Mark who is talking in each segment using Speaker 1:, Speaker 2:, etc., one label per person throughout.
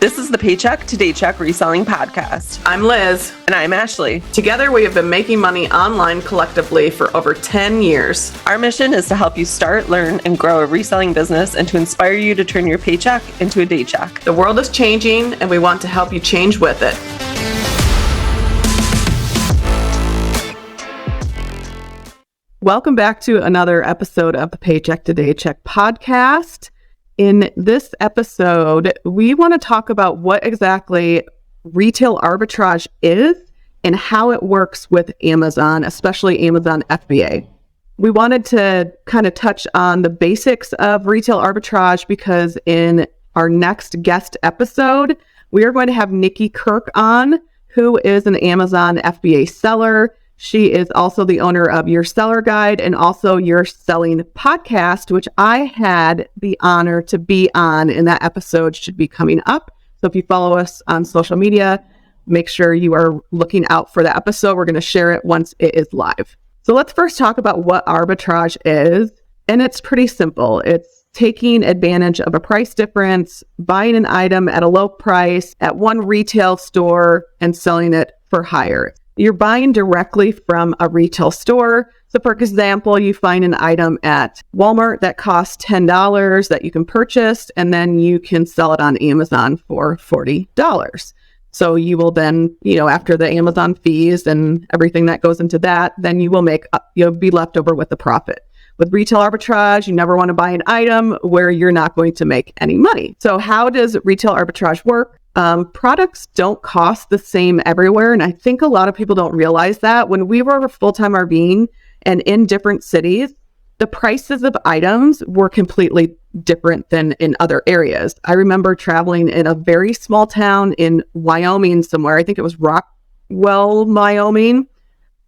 Speaker 1: This is the Paycheck to Daycheck Reselling Podcast.
Speaker 2: I'm Liz.
Speaker 1: And I'm Ashley.
Speaker 2: Together, we have been making money online collectively for over 10 years.
Speaker 1: Our mission is to help you start, learn, and grow a reselling business and to inspire you to turn your paycheck into a daycheck.
Speaker 2: The world is changing, and we want to help you change with it. Welcome back to another episode of the Paycheck to Daycheck podcast. In this episode, we want to talk about what exactly retail arbitrage is and how it works with Amazon, especially Amazon FBA. We wanted to kind of touch on the basics of retail arbitrage because in our next guest episode, we are going to have Nikki Kirk on, who is an Amazon FBA seller. She is also the owner of Your Seller Guide and also Your Selling Podcast, which I had the honor to be on, and that episode should be coming up. So if you follow us on social media, make sure you are looking out for the episode. We're going to share it once it is live. So let's first talk about what arbitrage is. And it's pretty simple. It's taking advantage of a price difference, buying an item at a low price at one retail store and selling it for higher. You're buying directly from a retail store. So for example, you find an item at Walmart that costs $10 that you can purchase, and then you can sell it on Amazon for $40. So you will then, after the Amazon fees and everything that goes into that, then you'll be left over with the profit. With retail arbitrage, you never want to buy an item where you're not going to make any money. So how does retail arbitrage work? Products don't cost the same everywhere. And I think a lot of people don't realize that. When we were full-time RVing and in different cities, the prices of items were completely different than in other areas. I remember traveling in a very small town in Wyoming somewhere. I think it was Rockwell, Wyoming.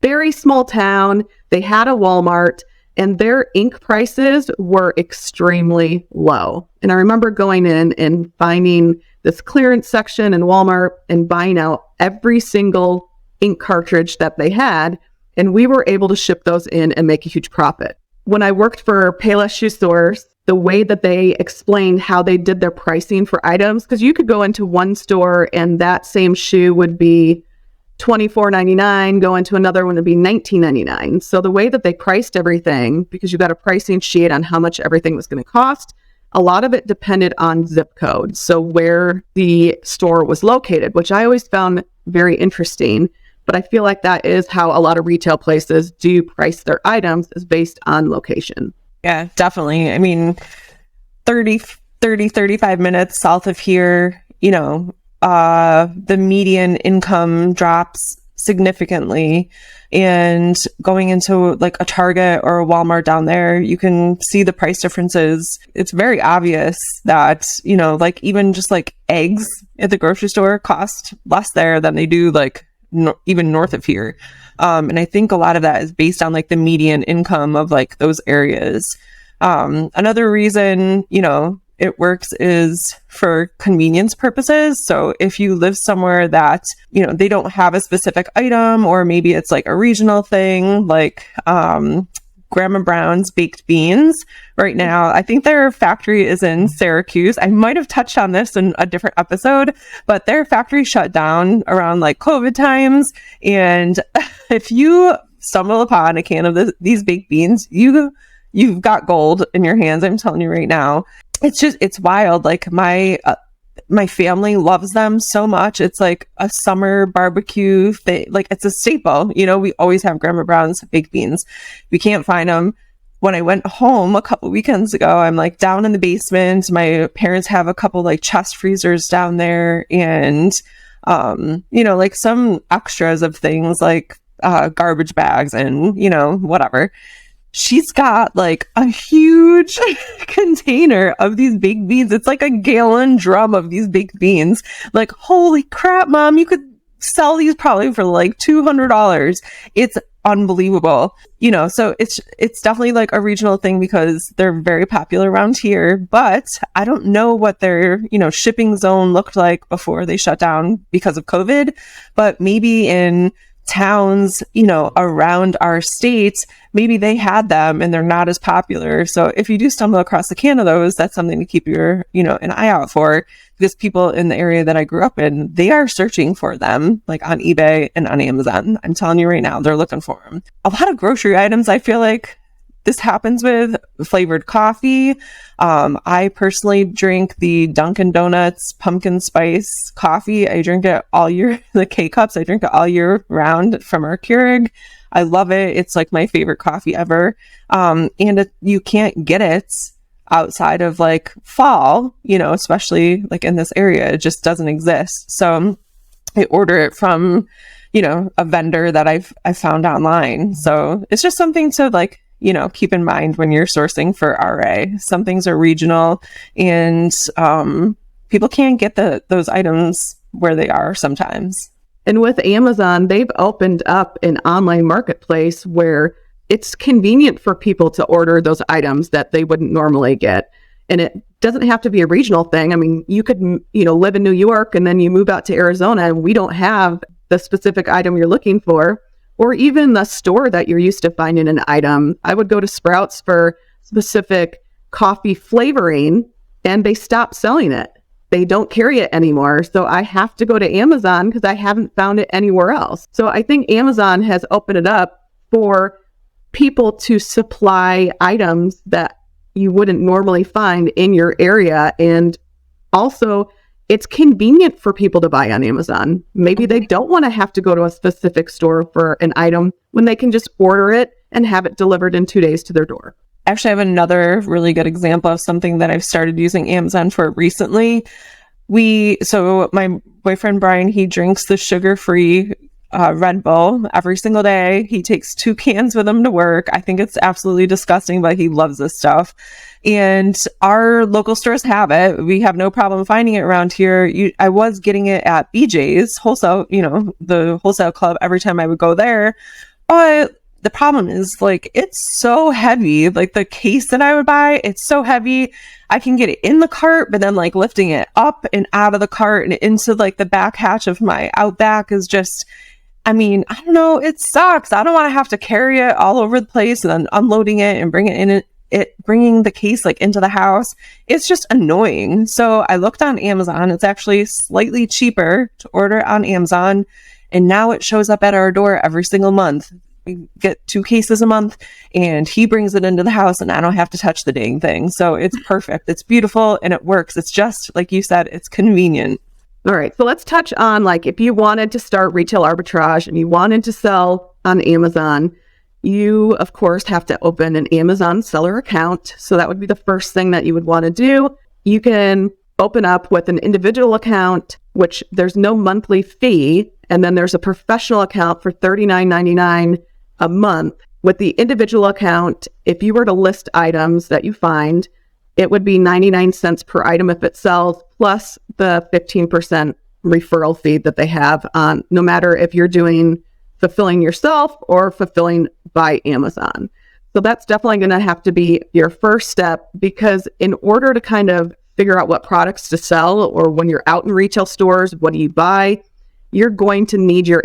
Speaker 2: Very small town. They had a Walmart and their ink prices were extremely low. And I remember going in and finding this clearance section in Walmart and buying out every single ink cartridge that they had. And we were able to ship those in and make a huge profit. When I worked for Payless Shoe Stores, the way that they explained how they did their pricing for items, because you could go into one store and that same shoe would be $24.99, go into another one would be $19.99. So the way that they priced everything, because you got a pricing sheet on how much everything was going to cost, a lot of it depended on zip code. So where the store was located, which I always found very interesting. But I feel like that is how a lot of retail places do price their items, is based on location.
Speaker 1: Yeah, definitely. I mean, 35 minutes south of here, the median income drops significally. And going into like a Target or a Walmart down there, you can see the price differences. It's very obvious that, even just like eggs at the grocery store cost less there than they do even north of here. And I think a lot of that is based on like the median income of like those areas. Another reason, it works is for convenience purposes. So if you live somewhere that, they don't have a specific item, or maybe it's like a regional thing, like Grandma Brown's baked beans right now. I think their factory is in Syracuse. I might have touched on this in a different episode, but their factory shut down around like COVID times. And if you stumble upon a can of these baked beans, you've got gold in your hands. I'm telling you right now. It's wild. Like my family loves them so much. It's like a summer barbecue thing. Like it's a staple. We always have Grandma Brown's baked beans. We can't find them. When I went home a couple weekends ago, I'm like down in the basement. My parents have a couple like chest freezers down there, and like some extras of things like garbage bags and whatever. She's got like a huge container of these baked beans. It's like a gallon drum of these baked beans. Like, holy crap, Mom, you could sell these probably for like $200. It's unbelievable. So it's definitely like a regional thing because they're very popular around here, but I don't know what their, shipping zone looked like before they shut down because of COVID, but maybe in towns, around our states, maybe they had them and they're not as popular. So if you do stumble across a can of those, that's something to keep an eye out for, because people in the area that I grew up in, they are searching for them, like on eBay and on Amazon. I'm telling you right now, they're looking for them. A lot of grocery items, I feel like this happens with. Flavored coffee. I personally drink the Dunkin' Donuts pumpkin spice coffee. I drink it all year. The K-Cups, I drink it all year round from our Keurig. I love it. It's like my favorite coffee ever. You can't get it outside of like fall, especially like in this area. It just doesn't exist. So I order it from, a vendor that I've found online. So it's just something to like, keep in mind when you're sourcing for RA. Some things are regional, and people can't get those items where they are sometimes.
Speaker 2: And with Amazon, they've opened up an online marketplace where it's convenient for people to order those items that they wouldn't normally get. And it doesn't have to be a regional thing. I mean, you could, live in New York and then you move out to Arizona and we don't have the specific item you're looking for, or even the store that you're used to finding an item. I would go to Sprouts for specific coffee flavoring and they stopped selling it. They don't carry it anymore. So I have to go to Amazon because I haven't found it anywhere else. So I think Amazon has opened it up for people to supply items that you wouldn't normally find in your area. And also, it's convenient for people to buy on Amazon. Maybe they don't want to have to go to a specific store for an item when they can just order it and have it delivered in 2 days to their door.
Speaker 1: Actually, I have another really good example of something that I've started using Amazon for recently. So my boyfriend, Brian, he drinks the sugar-free Red Bull every single day. He takes 2 cans with him to work. I think it's absolutely disgusting, but he loves this stuff. And our local stores have it. We have no problem finding it around here. I was getting it at BJ's wholesale, the wholesale club every time I would go there. But the problem is, like, it's so heavy. Like, the case that I would buy, it's so heavy. I can get it in the cart, but then like lifting it up and out of the cart and into like the back hatch of my Outback is just, I don't know, it sucks. I don't want to have to carry it all over the place and then unloading it and bringing the case like into the house. It's just annoying. So I looked on Amazon. It's actually slightly cheaper to order on Amazon. And now it shows up at our door every single month. We get 2 cases a month and he brings it into the house and I don't have to touch the dang thing. So it's perfect. It's beautiful and it works. It's just, like you said, it's convenient.
Speaker 2: All right. So let's touch on, like, if you wanted to start retail arbitrage and you wanted to sell on Amazon, you, of course, have to open an Amazon seller account. So that would be the first thing that you would want to do. You can open up with an individual account, which there's no monthly fee. And then there's a professional account for $39.99 a month. With the individual account, if you were to list items that you find, it would be 99 cents per item if it sells, plus the 15% referral fee that they have on, no matter if you're doing fulfilling yourself or fulfilling by Amazon. So that's definitely going to have to be your first step, because in order to kind of figure out what products to sell, or when you're out in retail stores, what do you buy, you're going to need your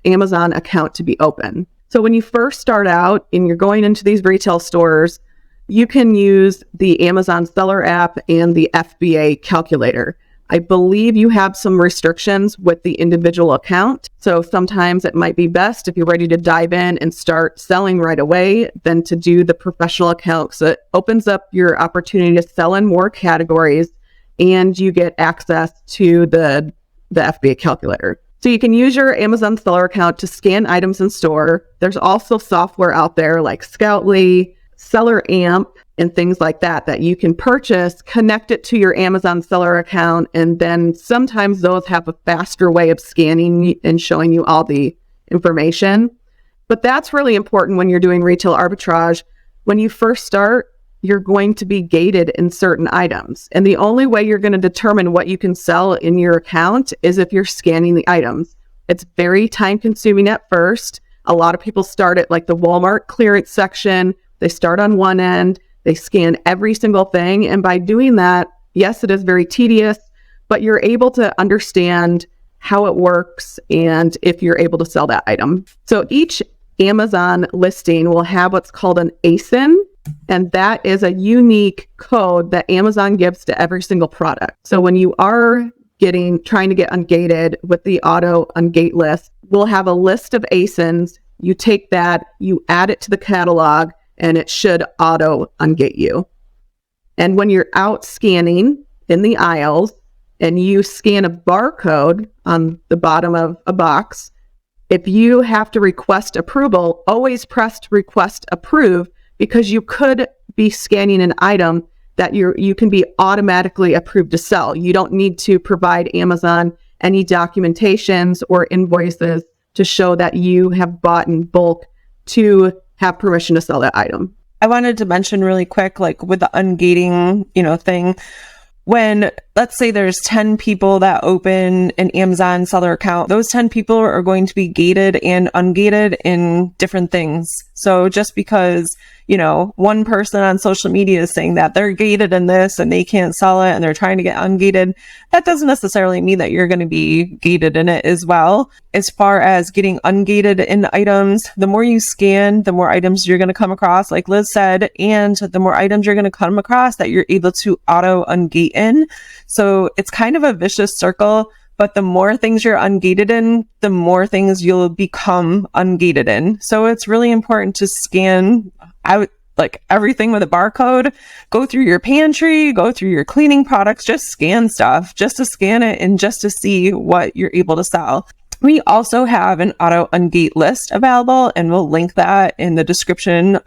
Speaker 2: Amazon account to be open. So when you first start out and you're going into these retail stores, you can use the Amazon Seller app and the FBA calculator. I believe you have some restrictions with the individual account. So sometimes it might be best, if you're ready to dive in and start selling right away, than to do the professional account. So it opens up your opportunity to sell in more categories and you get access to the FBA calculator. So you can use your Amazon Seller account to scan items in store. There's also software out there like Scoutly, Seller Amp, and things like that you can purchase, connect it to your Amazon Seller account, and then sometimes those have a faster way of scanning and showing you all the information. But that's really important when you're doing retail arbitrage. When you first start, you're going to be gated in certain items. And the only way you're going to determine what you can sell in your account is if you're scanning the items. It's very time consuming at first. A lot of people start at like the Walmart clearance section. They start on one end, they scan every single thing. And by doing that, yes, it is very tedious, but you're able to understand how it works, and if you're able to sell that item. So each Amazon listing will have what's called an ASIN, and that is a unique code that Amazon gives to every single product. So when you are trying to get ungated with the auto ungate list, we'll have a list of ASINs. You take that, you add it to the catalog, and it should auto ungate you. And when you're out scanning in the aisles and you scan a barcode on the bottom of a box, if you have to request approval, always press request approve, because you could be scanning an item that you can be automatically approved to sell. You don't need to provide Amazon any documentations or invoices to show that you have bought in bulk to have permission to sell that item.
Speaker 1: I wanted to mention really quick, like with the ungating, thing, when let's say there's 10 people that open an Amazon seller account, those 10 people are going to be gated and ungated in different things. So just because, one person on social media is saying that they're gated in this and they can't sell it and they're trying to get ungated, that doesn't necessarily mean that you're going to be gated in it as well. As far as getting ungated in items, the more you scan, the more items you're going to come across, like Liz said, and the more items you're going to come across that you're able to auto ungate in. So it's kind of a vicious circle, but the more things you're ungated in, the more things you'll become ungated in. So it's really important to scan out like everything with a barcode, go through your pantry, go through your cleaning products, just scan stuff, just to scan it and just to see what you're able to sell. We also have an auto ungate list available, and we'll link that in the description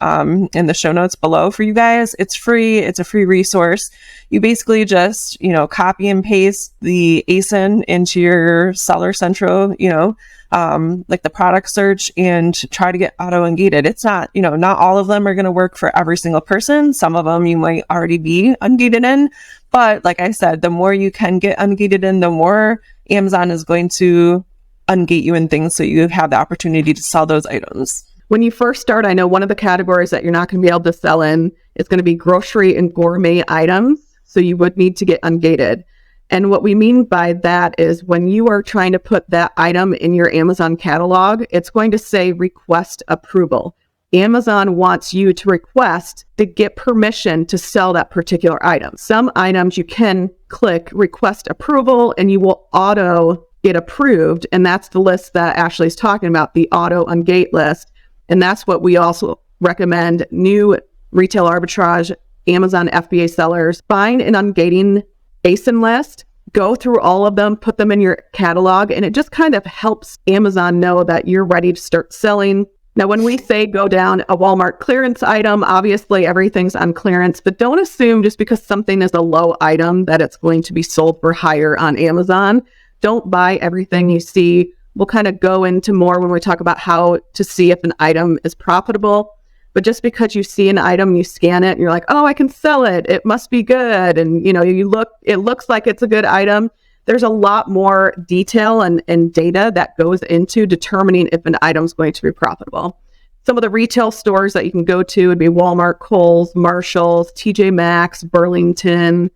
Speaker 1: in the show notes below for you guys. It's free. It's a free resource. You basically just, copy and paste the ASIN into your Seller Central, like the product search, and try to get auto ungated. It's not, not all of them are going to work for every single person. Some of them you might already be ungated in. But like I said, the more you can get ungated in, the more Amazon is going to ungate you in things, so you have the opportunity to sell those items.
Speaker 2: When you first start, I know one of the categories that you're not going to be able to sell in is going to be grocery and gourmet items. So you would need to get ungated. And what we mean by that is when you are trying to put that item in your Amazon catalog, it's going to say request approval. Amazon wants you to request to get permission to sell that particular item. Some items you can click request approval and you will auto get approved. And that's the list that Ashley's talking about, the auto ungate list. And that's what we also recommend new Retail Arbitrage, Amazon FBA sellers find an ungating ASIN list, go through all of them, put them in your catalog, and it just kind of helps Amazon know that you're ready to start selling. Now, when we say go down a Walmart clearance item, obviously everything's on clearance, but don't assume just because something is a low item that it's going to be sold for higher on Amazon. Don't buy everything you see. We'll kind of go into more when we talk about how to see if an item is profitable. But just because you see an item, you scan it, and you're like, oh, I can sell it. It must be good. And, it looks like it's a good item. There's a lot more detail and data that goes into determining if an item is going to be profitable. Some of the retail stores that you can go to would be Walmart, Kohl's, Marshall's, TJ Maxx, Burlington,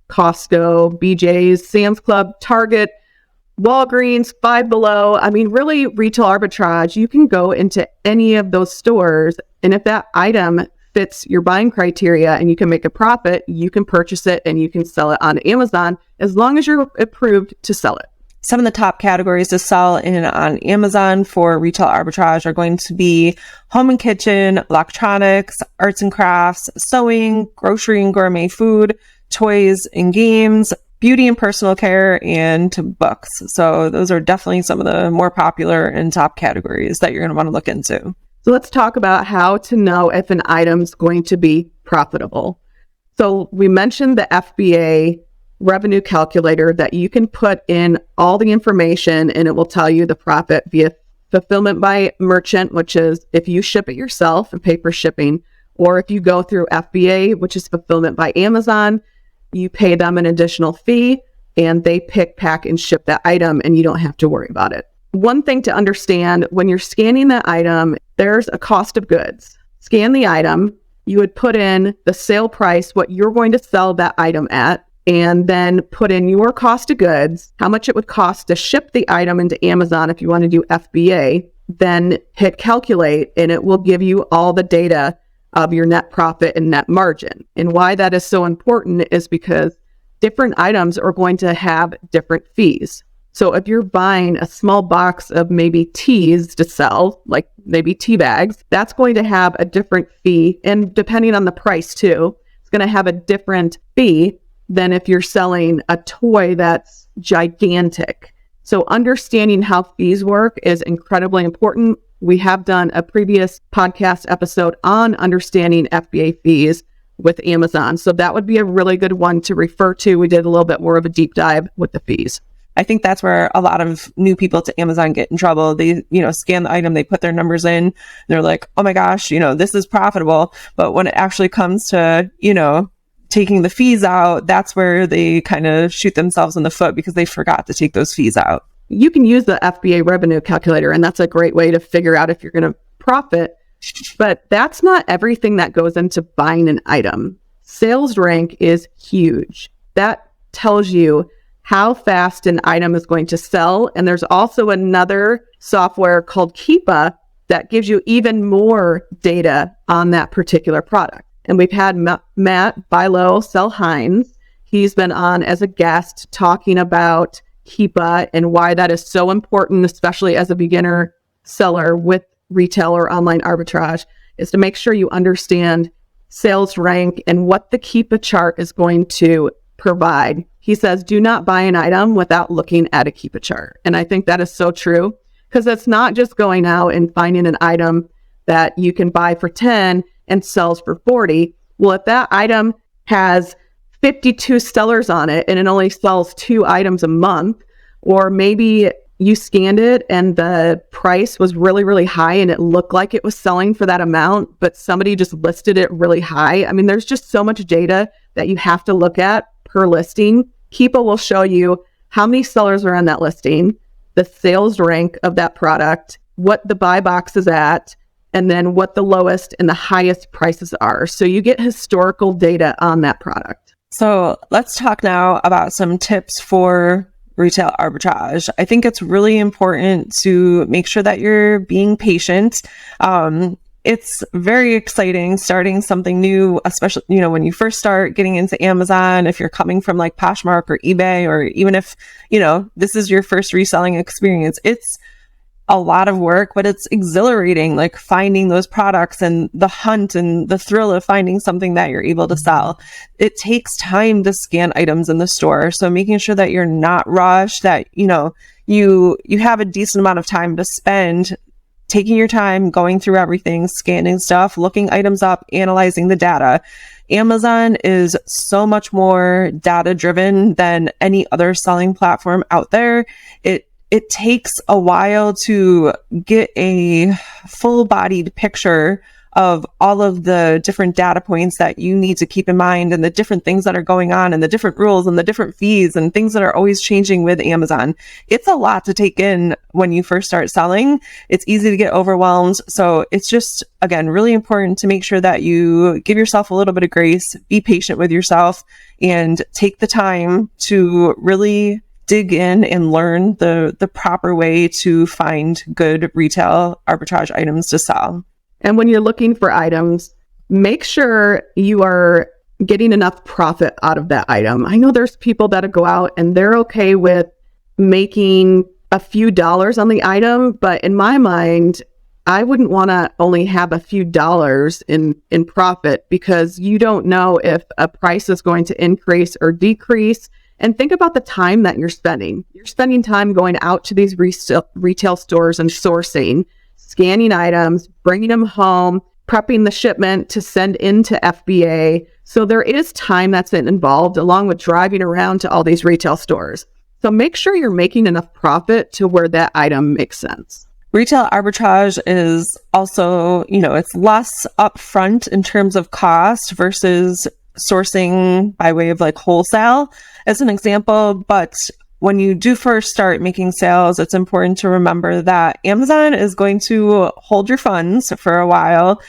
Speaker 2: Costco, BJ's, Sam's Club, Target, Walgreens, Five Below. I mean, really, Retail Arbitrage, you can go into any of those stores, and if that item fits your buying criteria and you can make a profit, you can purchase it and you can sell it on Amazon as long as you're approved to sell it.
Speaker 1: Some of the top categories to sell in on Amazon for Retail Arbitrage are going to be home and kitchen, electronics, arts and crafts, sewing, grocery and gourmet food, toys and games, beauty and personal care, and books. So those are definitely some of the more popular and top categories that you're going to want to look into.
Speaker 2: So let's talk about how to know if an item's going to be profitable. So we mentioned the FBA revenue calculator that you can put in all the information and it will tell you the profit via fulfillment by merchant, which is if you ship it yourself and pay for shipping, or if you go through FBA, which is fulfillment by Amazon, you pay them an additional fee and they pick, pack, and ship that item and you don't have to worry about it. One thing to understand, when you're scanning that item, there's a cost of goods. Scan the item, you would put in the sale price, what you're going to sell that item at. and then put in your cost of goods, how much it would cost to ship the item into Amazon if you want to do FBA, then hit calculate, and it will give you all the data of your net profit and net margin. And why that is so important is because different items are going to have different fees. So if you're buying a small box of maybe teas to sell, like maybe tea bags, that's going to have a different fee. And depending on the price too, it's going to have a different fee than if you're selling a toy that's gigantic. So understanding how fees work is incredibly important. We have done a previous podcast episode on understanding FBA fees with Amazon. So that would be a really good one to refer to. We did a little bit more of a deep dive with the fees.
Speaker 1: I think that's where a lot of new people to Amazon get in trouble. They, scan the item, they put their numbers in, they're like, oh my gosh, this is profitable. But when it actually comes to, taking the fees out, that's where they kind of shoot themselves in the foot because they forgot to take those fees out.
Speaker 2: You can use the FBA revenue calculator, and that's a great way to figure out if you're going to profit. But that's not everything that goes into buying an item. Sales rank is huge. That tells you how fast an item is going to sell. And there's also another software called Keepa that gives you even more data on that particular product. And we've had Matt Bilo sell Heinz. He's been on as a guest talking about Keepa and why that is so important, especially as a beginner seller with retail or online arbitrage, is to make sure you understand sales rank and what the Keepa chart is going to provide. He says, do not buy an item without looking at a Keepa chart. And I think that is so true, because it's not just going out and finding an item that you can buy for 10 and sells for 40. Well, if that item has 52 sellers on it and it only sells 2 items a month, or maybe you scanned it and the price was really, really high and it looked like it was selling for that amount, but somebody just listed it really high. I mean, there's just so much data that you have to look at per listing. Keepa will show you how many sellers are on that listing, the sales rank of that product, what the buy box is at, and then what the lowest and the highest prices are. So you get historical data on that product.
Speaker 1: So let's talk now about some tips for retail arbitrage. I think it's really important to make sure that you're being patient. It's very exciting starting something new, especially, when you first start getting into Amazon, if you're coming from like Poshmark or eBay, or even if, this is your first reselling experience. It's a lot of work, but it's exhilarating, like finding those products and the hunt and the thrill of finding something that you're able to sell. It takes time to scan items in the store. So making sure that you're not rushed, that, you have a decent amount of time to spend taking your time, going through everything, scanning stuff, looking items up, analyzing the data. Amazon is so much more data driven than any other selling platform out there. It takes a while to get a full-bodied picture of all of the different data points that you need to keep in mind, and the different things that are going on, and the different rules and the different fees and things that are always changing with Amazon. It's a lot to take in when you first start selling. It's easy to get overwhelmed. So it's just, again, really important to make sure that you give yourself a little bit of grace, be patient with yourself, and take the time to really dig in and learn the proper way to find good retail arbitrage items to sell.
Speaker 2: And when you're looking for items, make sure you are getting enough profit out of that item. I know there's people that go out and they're okay with making a few dollars on the item, but in my mind, I wouldn't want to only have a few dollars in profit, because you don't know if a price is going to increase or decrease. And think about the time that you're spending. You're spending time going out to these retail stores and sourcing, scanning items, bringing them home, prepping the shipment to send into FBA. So there is time that's involved, along with driving around to all these retail stores. So make sure you're making enough profit to where that item makes sense.
Speaker 1: Retail arbitrage is also, it's less upfront in terms of cost versus sourcing by way of like wholesale as an example. But when you do first start making sales, it's important to remember that Amazon is going to hold your funds for a while,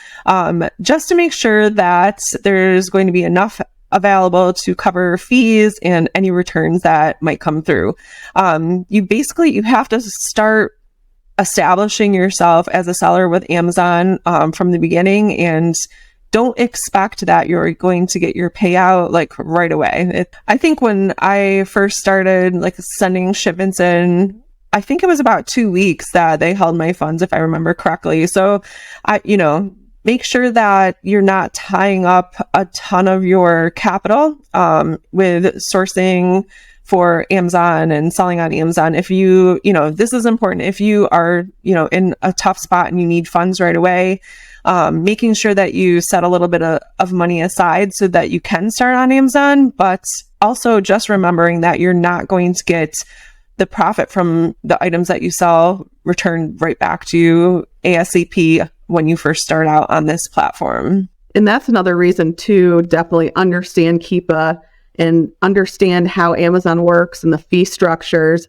Speaker 1: just to make sure that there's going to be enough available to cover fees and any returns that might come through. You have to start establishing yourself as a seller with Amazon from the beginning, and don't expect that you're going to get your payout like right away. I think when I first started like sending shipments in, I think it was about 2 weeks that they held my funds, if I remember correctly. So make sure that you're not tying up a ton of your capital with sourcing for Amazon and selling on Amazon. If this is important. If you are, in a tough spot and you need funds right away, making sure that you set a little bit of money aside so that you can start on Amazon, but also just remembering that you're not going to get the profit from the items that you sell returned right back to you ASAP when you first start out on this platform.
Speaker 2: And that's another reason to definitely understand Keepa and understand how Amazon works and the fee structures,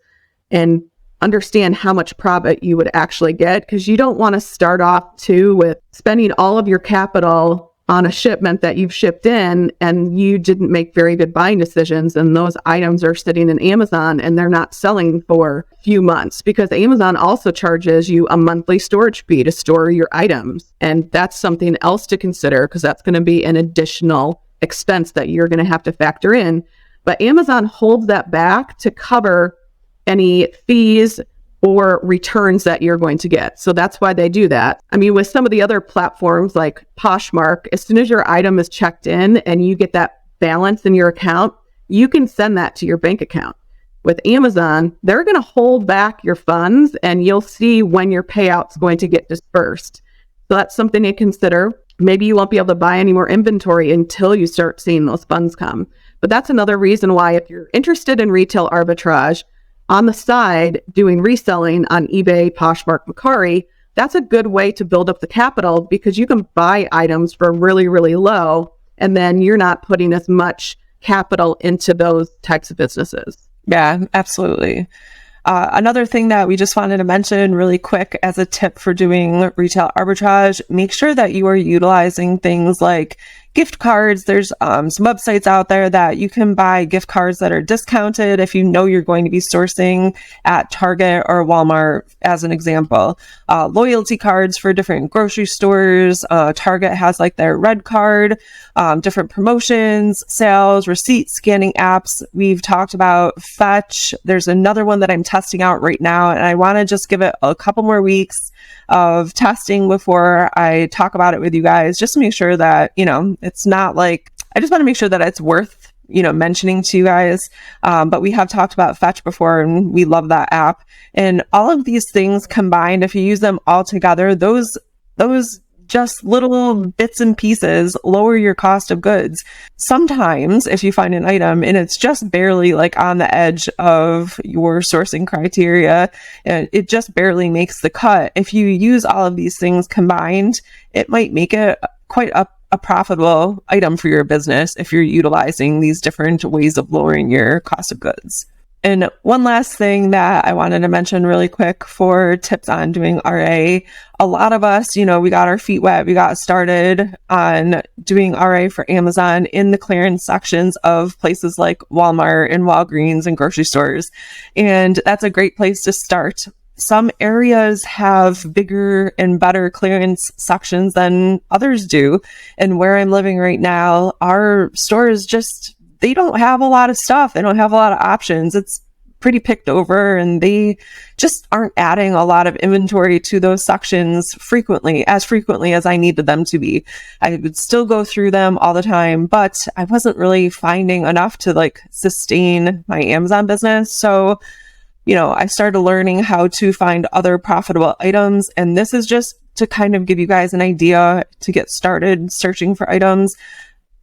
Speaker 2: and understand how much profit you would actually get, because you don't want to start off too with spending all of your capital on a shipment that you've shipped in and you didn't make very good buying decisions, and those items are sitting in Amazon and they're not selling for a few months, because Amazon also charges you a monthly storage fee to store your items. And that's something else to consider, because that's going to be an additional expense that you're going to have to factor in. But Amazon holds that back to cover any fees or returns that you're going to get. So that's why they do that. I mean, with some of the other platforms like Poshmark, as soon as your item is checked in and you get that balance in your account, you can send that to your bank account. With Amazon, they're going to hold back your funds and you'll see when your payout's going to get dispersed. So that's something to consider. Maybe you won't be able to buy any more inventory until you start seeing those funds come. But that's another reason why, if you're interested in retail arbitrage, on the side, doing reselling on eBay, Poshmark, Mercari, that's a good way to build up the capital, because you can buy items for really, really low, and then you're not putting as much capital into those types of businesses.
Speaker 1: Yeah, absolutely. Another thing that we just wanted to mention really quick as a tip for doing retail arbitrage, make sure that you are utilizing things like gift cards. There's some websites out there that you can buy gift cards that are discounted if you know you're going to be sourcing at Target or Walmart, as an example. Loyalty cards for different grocery stores. Target has like their red card, different promotions, sales, receipt scanning apps. We've talked about Fetch. There's another one that I'm testing out right now, and I want to just give it a couple more weeks of testing before I talk about it with you guys, just to make sure that, it's not like, I just want to make sure that it's worth, mentioning to you guys. But we have talked about Fetch before, and we love that app. And all of these things combined, if you use them all together, those just little bits and pieces lower your cost of goods. Sometimes if you find an item and it's just barely like on the edge of your sourcing criteria, and it just barely makes the cut, if you use all of these things combined, it might make it quite a profitable item for your business if you're utilizing these different ways of lowering your cost of goods. And one last thing that I wanted to mention really quick for tips on doing RA. A lot of us, we got our feet wet. We got started on doing RA for Amazon in the clearance sections of places like Walmart and Walgreens and grocery stores. And that's a great place to start. Some areas have bigger and better clearance sections than others do. And where I'm living right now, our stores they don't have a lot of stuff. They don't have a lot of options. It's pretty picked over, and they just aren't adding a lot of inventory to those sections as frequently as I needed them to be. I would still go through them all the time, but I wasn't really finding enough to sustain my Amazon business. So, I started learning how to find other profitable items. And this is just to kind of give you guys an idea to get started searching for items.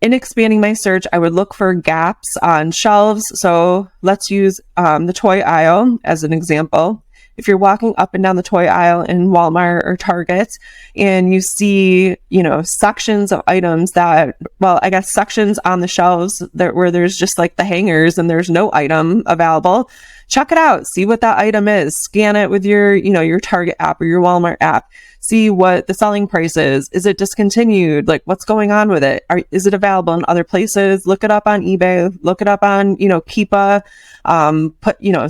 Speaker 1: In expanding my search, I would look for gaps on shelves. So let's use the toy aisle as an example. If you're walking up and down the toy aisle in Walmart or Target and you see, sections of items sections on the shelves where there's just like the hangers and there's no item available, check it out. See what that item is. Scan it with your, your Target app or your Walmart app. see what the selling price is. Is it discontinued? Like, what's going on with it? Is it available in other places? Look it up on eBay, look it up on, Keepa,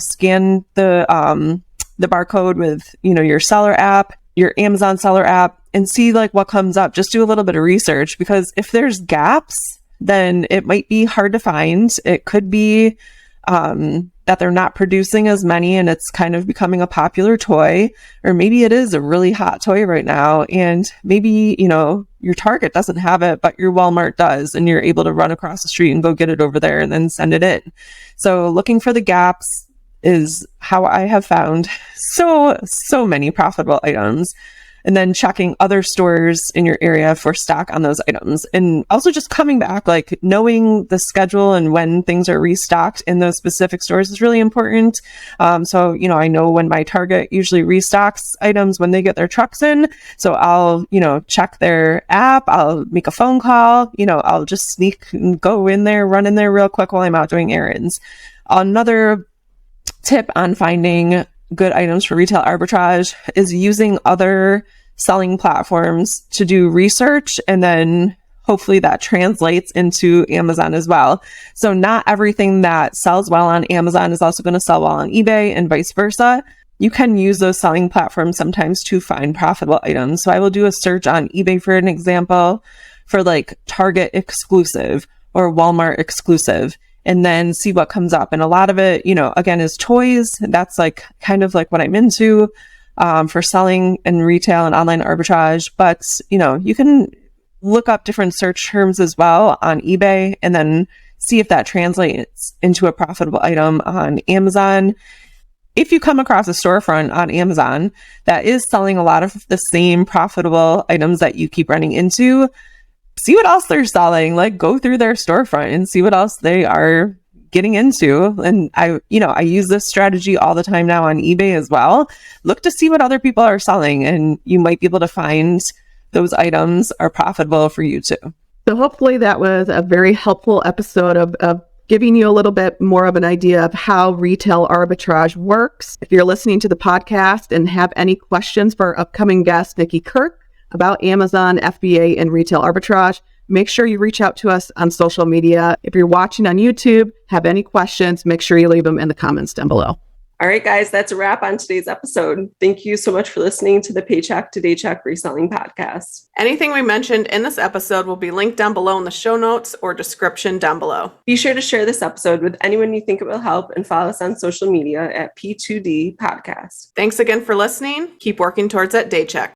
Speaker 1: scan the barcode with, your seller app, your Amazon seller app, and see like what comes up. Just do a little bit of research, because if there's gaps, then it might be hard to find. It could be that they're not producing as many and it's kind of becoming a popular toy, or maybe it is a really hot toy right now and maybe, your Target doesn't have it, but your Walmart does, and you're able to run across the street and go get it over there and then send it in. So looking for the gaps is how I have found so many profitable items. And then checking other stores in your area for stock on those items. And also just coming back, like knowing the schedule and when things are restocked in those specific stores is really important. So, I know when my Target usually restocks items when they get their trucks in. So I'll, check their app. I'll make a phone call. I'll just sneak and go in there, run in there real quick while I'm out doing errands. Another tip on finding good items for retail arbitrage is using other selling platforms to do research, and then hopefully that translates into Amazon as well. So not everything that sells well on Amazon is also going to sell well on eBay, and vice versa. You can use those selling platforms sometimes to find profitable items. So I will do a search on eBay, for an example, for like Target exclusive or Walmart exclusive, and then see what comes up. And a lot of it, again, is toys. That's like kind of like what I'm into for selling and retail and online arbitrage. But, you can look up different search terms as well on eBay and then see if that translates into a profitable item on Amazon. If you come across a storefront on Amazon that is selling a lot of the same profitable items that you keep running into, see what else they're selling. Like, go through their storefront and see what else they are getting into. And I use this strategy all the time now on eBay as well. Look to see what other people are selling, and you might be able to find those items are profitable for you too.
Speaker 2: So hopefully that was a very helpful episode of giving you a little bit more of an idea of how retail arbitrage works. If you're listening to the podcast and have any questions for our upcoming guest, Nikki Kirk, about Amazon, FBA, and retail arbitrage, make sure you reach out to us on social media. If you're watching on YouTube, have any questions, make sure you leave them in the comments down below.
Speaker 1: All right, guys, that's a wrap on today's episode. Thank you so much for listening to the Paycheck to Daycheck Reselling Podcast.
Speaker 2: Anything we mentioned in this episode will be linked down below in the show notes or description down below.
Speaker 1: Be sure to share this episode with anyone you think it will help, and follow us on social media at P2D Podcast.
Speaker 2: Thanks again for listening. Keep working towards that Daycheck.